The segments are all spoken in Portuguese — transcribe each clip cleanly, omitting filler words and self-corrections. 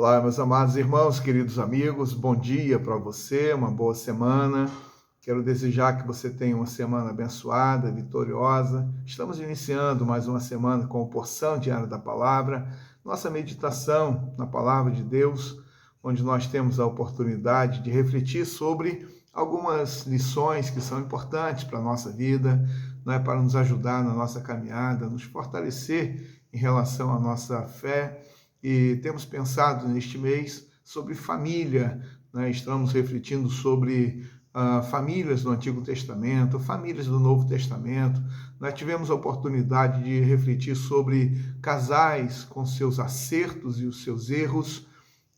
Olá, meus amados irmãos, queridos amigos, bom dia para você, uma boa semana. Quero desejar que você tenha uma semana abençoada, vitoriosa. Estamos iniciando mais uma semana com a porção diária da palavra, nossa meditação na palavra de Deus, onde nós temos a oportunidade de refletir sobre algumas lições que são importantes para a nossa vida, para nos ajudar na nossa caminhada, nos fortalecer em relação à nossa fé. E temos pensado neste mês sobre família, Estamos refletindo sobre famílias do Antigo Testamento, famílias do Novo Testamento. Nós tivemos a oportunidade de refletir sobre casais com seus acertos e os seus erros,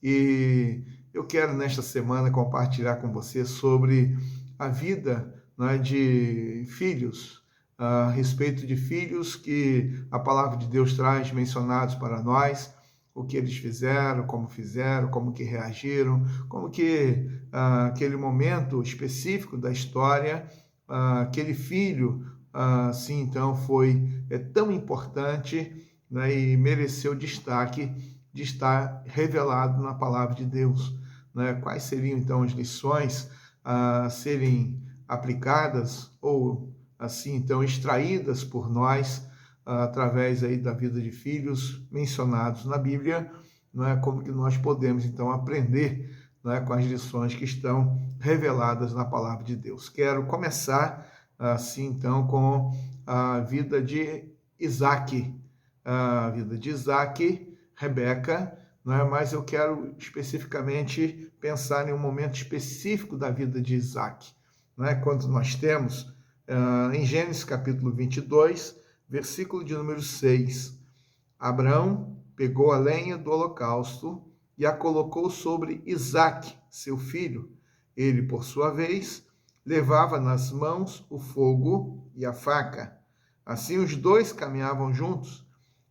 e eu quero nesta semana compartilhar com você sobre a vida, de filhos, a respeito de filhos que a palavra de Deus traz mencionados para nós, o que eles fizeram, como que reagiram, como que aquele momento específico da história, aquele filho, assim, então, foi tão importante, e mereceu destaque de estar revelado na palavra de Deus. Quais seriam, então, as lições a serem aplicadas ou, assim, então, extraídas por nós através aí da vida de filhos mencionados na Bíblia, como que nós podemos, então, aprender com as lições que estão reveladas na palavra de Deus. Quero começar, assim, então, com a vida de Isaac, Rebeca, mas eu quero especificamente pensar em um momento específico da vida de Isaac, quando nós temos, em Gênesis capítulo 22, versículo de número 6, Abraão pegou a lenha do holocausto e a colocou sobre Isaque, seu filho. Ele, por sua vez, levava nas mãos o fogo e a faca. Assim os dois caminhavam juntos.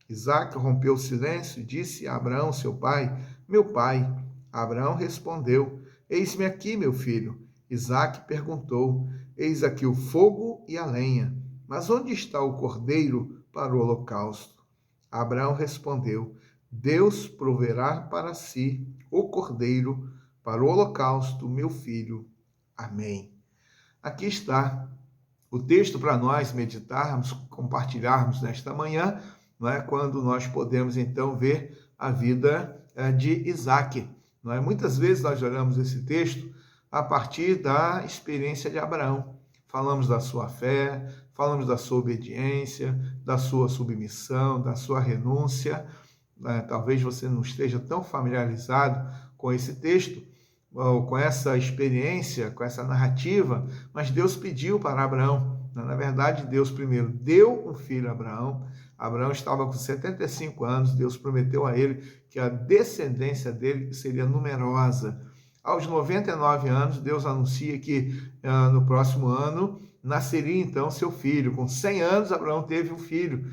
Isaque rompeu o silêncio e disse a Abraão, seu pai: Meu pai. Abraão respondeu: Eis-me aqui, meu filho. Isaque perguntou: Eis aqui o fogo e a lenha, mas onde está o cordeiro para o holocausto? Abraão respondeu: Deus proverá para si o cordeiro para o holocausto, meu filho. Amém. Aqui está o texto para nós meditarmos, compartilharmos nesta manhã, quando nós podemos então ver a vida de Isaque. Muitas vezes nós olhamos esse texto a partir da experiência de Abraão. Falamos da sua fé, falamos da sua obediência, da sua submissão, da sua renúncia. Talvez você não esteja tão familiarizado com esse texto, ou com essa experiência, com essa narrativa, mas Deus pediu para Abraão. Na verdade, Deus primeiro deu um filho a Abraão. Abraão estava com 75 anos, Deus prometeu a ele que a descendência dele seria numerosa. Aos 99 anos, Deus anuncia que no próximo ano nasceria então seu filho. Com 100 anos, Abraão teve um filho,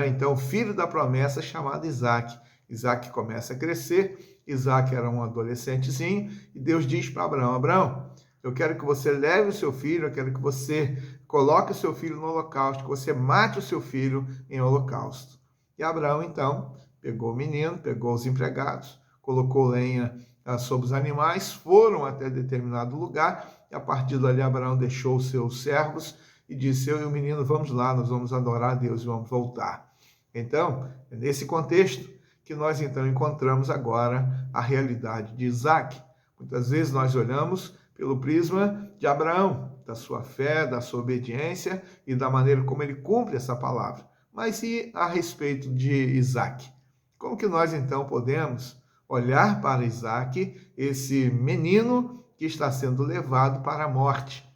Então, o filho da promessa chamado Isaque. Isaque começa a crescer, Isaque era um adolescentezinho, e Deus diz para Abraão: Abraão, eu quero que você leve o seu filho, eu quero que você coloque o seu filho no holocausto, que você mate o seu filho em holocausto. E Abraão, então, pegou o menino, pegou os empregados, colocou lenha sobre os animais, foram até determinado lugar, e a partir dali Abraão deixou os seus servos e disse: eu e o menino vamos lá, nós vamos adorar a Deus e vamos voltar. Então, é nesse contexto que nós então encontramos agora a realidade de Isaque. Muitas vezes nós olhamos pelo prisma de Abraão, da sua fé, da sua obediência e da maneira como ele cumpre essa palavra. Mas e a respeito de Isaque? Como que nós então podemos olhar para Isaque, esse menino que está sendo levado para a morte?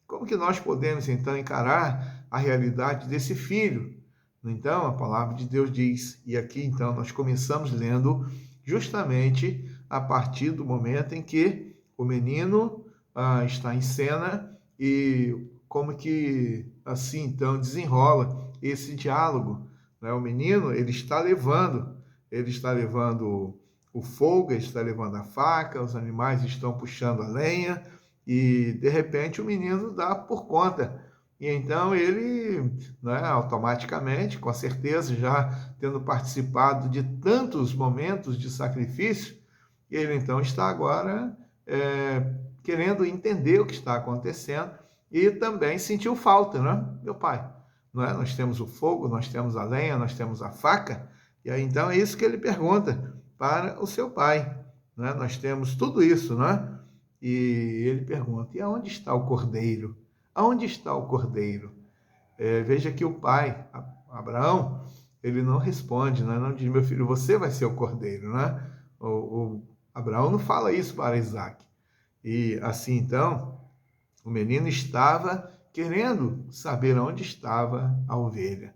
Como que nós podemos então encarar a realidade desse filho? Então, a palavra de Deus diz, e aqui então nós começamos lendo justamente a partir do momento em que o menino está em cena e como que assim então desenrola esse diálogo. O menino, ele está levando o fogo, ele está levando a faca, os animais estão puxando a lenha e de repente o menino dá por conta. E então ele, automaticamente, com certeza, já tendo participado de tantos momentos de sacrifício, E ele então está agora querendo entender o que está acontecendo e também sentiu falta, né? Meu pai, não é? Nós temos o fogo, nós temos a lenha, nós temos a faca, e aí então é isso que ele pergunta para o seu pai, né? Nós temos tudo isso, né? E ele pergunta: e aonde está o cordeiro? Aonde está o cordeiro? Veja que o pai, Abraão, ele não responde, né? Não diz: meu filho, você vai ser o cordeiro, né? O Abraão não fala isso para Isaac. E assim então, o menino estava querendo saber onde estava a ovelha.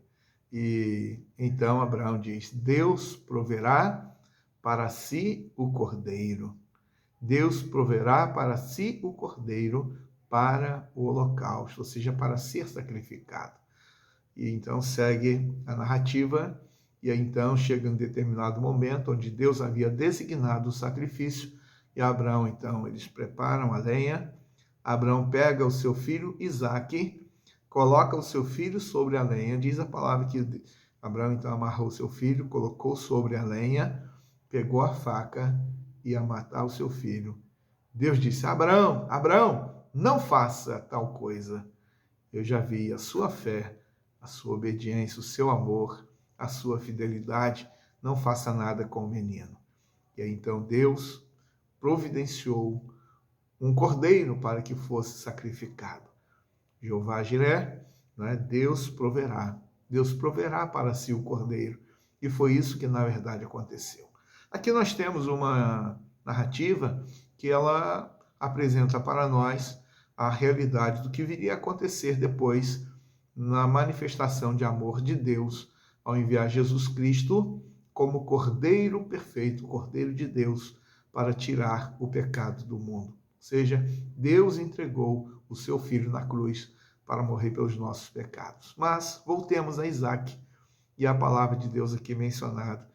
E então Abraão diz: Deus proverá para si o cordeiro. Deus proverá para si o cordeiro para o holocausto, ou seja, para ser sacrificado. E então segue a narrativa, e aí então chega um determinado momento onde Deus havia designado o sacrifício, e Abraão, então, eles preparam a lenha. Abraão pega o seu filho Isaque, coloca o seu filho sobre a lenha. Diz a palavra que Abraão, então, amarrou o seu filho, colocou sobre a lenha, pegou a faca e ia matar o seu filho. Deus disse: Abraão, Abraão, não faça tal coisa. Eu já vi a sua fé, a sua obediência, o seu amor, a sua fidelidade. Não faça nada com o menino. E aí, então, Deus providenciou um cordeiro para que fosse sacrificado. Jeová Jiré, né? Deus proverá para si o cordeiro. E foi isso que, na verdade, aconteceu. Aqui nós temos uma narrativa que ela apresenta para nós a realidade do que viria a acontecer depois na manifestação de amor de Deus ao enviar Jesus Cristo como Cordeiro perfeito, Cordeiro de Deus, para tirar o pecado do mundo. Ou seja, Deus entregou o seu Filho na cruz para morrer pelos nossos pecados. Mas voltemos a Isaac, e a palavra de Deus aqui mencionada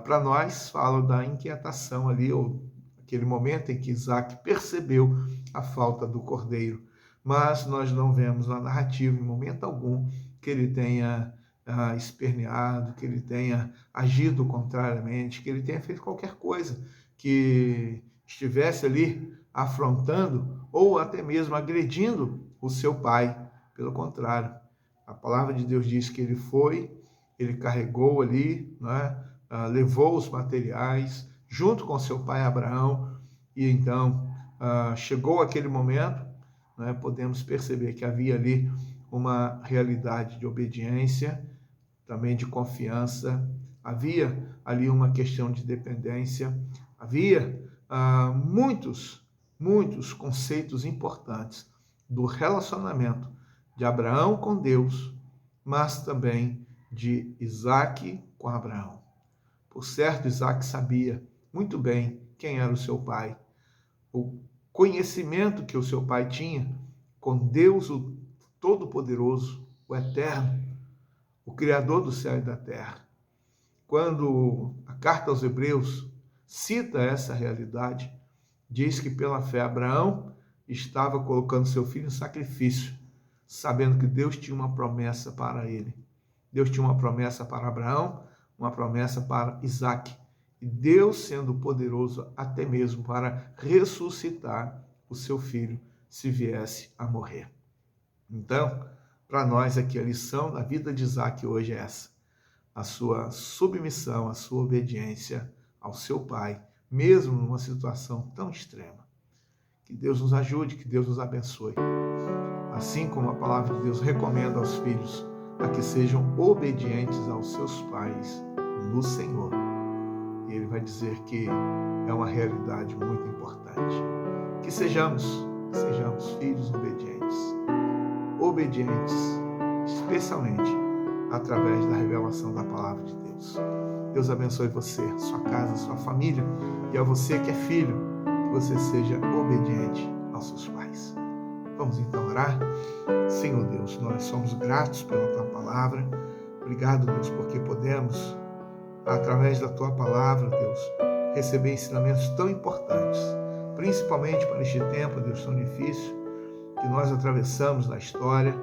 para nós fala da inquietação ali, ou aquele momento em que Isaac percebeu a falta do cordeiro. Mas nós não vemos na narrativa, em momento algum, que ele tenha esperneado, que ele tenha agido contrariamente, que ele tenha feito qualquer coisa que estivesse ali afrontando ou até mesmo agredindo o seu pai. Pelo contrário, a palavra de Deus diz que ele carregou ali, né, levou os materiais junto com seu pai Abraão, e então chegou aquele momento, né, podemos perceber que havia ali uma realidade de obediência, também de confiança, havia ali uma questão de dependência, havia muitos conceitos importantes do relacionamento de Abraão com Deus, mas também de Isaac com Abraão. Por certo, Isaac sabia muito bem quem era o seu pai, o conhecimento que o seu pai tinha com Deus, o Todo-Poderoso, o Eterno, o Criador do céu e da terra. Quando a carta aos Hebreus cita essa realidade, diz que pela fé Abraão estava colocando seu filho em sacrifício, sabendo que Deus tinha uma promessa para ele. Deus tinha uma promessa para Abraão, uma promessa para Isaac. E Deus sendo poderoso até mesmo para ressuscitar o seu filho se viesse a morrer. Então, para nós aqui a lição da vida de Isaac hoje é essa: a sua submissão, a sua obediência ao seu pai, mesmo numa situação tão extrema. Que Deus nos ajude, que Deus nos abençoe. Assim como a palavra de Deus recomenda aos filhos a que sejam obedientes aos seus pais no Senhor. E ele vai dizer que é uma realidade muito importante. Que sejamos filhos obedientes, especialmente através da revelação da palavra de Deus. Deus abençoe você, sua casa, sua família, e a você que é filho, que você seja obediente aos seus pais. Vamos então orar? Senhor Deus, nós somos gratos pela Tua palavra. Obrigado, Deus, porque podemos, através da Tua palavra, Deus, receber ensinamentos tão importantes, principalmente para este tempo, Deus, tão difícil, que nós atravessamos na história.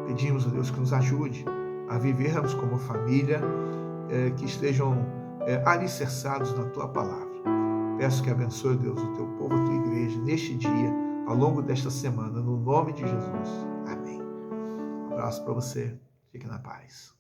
Pedimos a Deus que nos ajude a vivermos como família, que estejam alicerçados na Tua palavra. Peço que abençoe, Deus, o teu povo, a tua igreja, neste dia, ao longo desta semana, no nome de Jesus. Amém. Um abraço para você. Fique na paz.